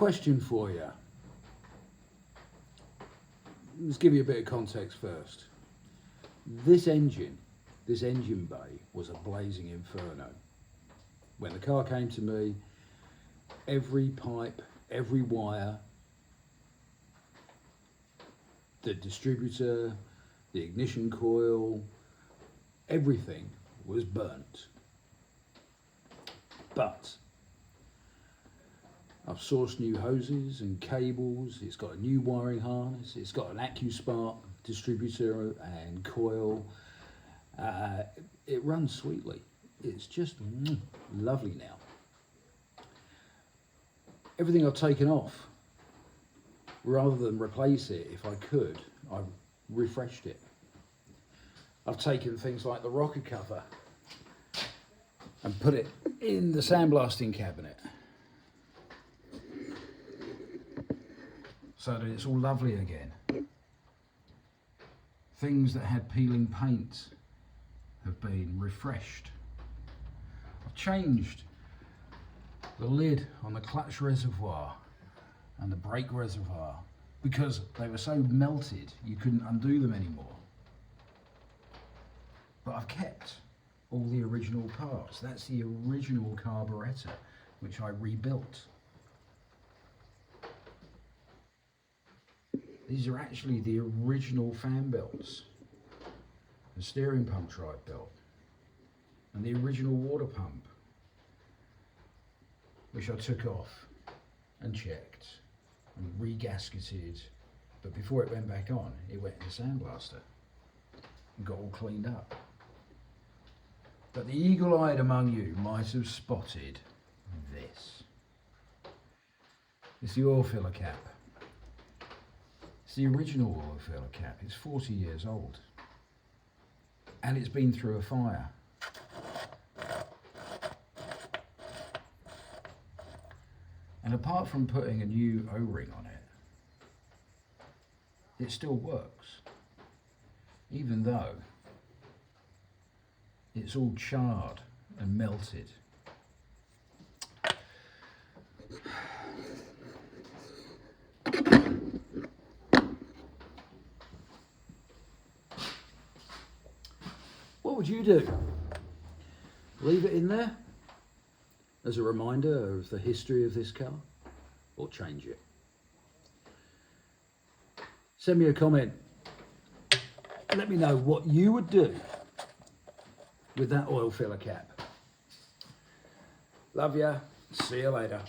question for you. Let's give you a bit of context first. This engine bay was a blazing inferno. When the car came to me, every pipe, every wire, the distributor, the ignition coil, everything was burnt. But I've sourced new hoses and cables, it's got a new wiring harness, it's got an AccuSpark distributor and coil. It runs sweetly. It's just lovely now. Everything I've taken off, rather than replace it, if I could, I've refreshed it. I've taken things like the rocker cover and put it in the sandblasting cabinet so that it's all lovely again. Things that had peeling paint have been refreshed. I've changed the lid on the clutch reservoir and the brake reservoir because they were so melted you couldn't undo them anymore. But I've kept all the original parts. That's the original carburettor which I rebuilt. These are actually the original fan belts, the steering pump tripe belt, and the original water pump, which I took off and checked and re-gasketed, but before it went back on, it went in the sandblaster and got all cleaned up. But the eagle-eyed among you might have spotted this. It's the oil filler cap. It's the original oil filler cap. It's 40 years old. And it's been through a fire. And apart from putting a new O-ring on it, it still works. Even though it's all charred and melted. What would you do? Leave it in there as a reminder of the history of this car, or change it? Send me a comment. Let me know what you would do with that oil filler cap. Love ya. See you later.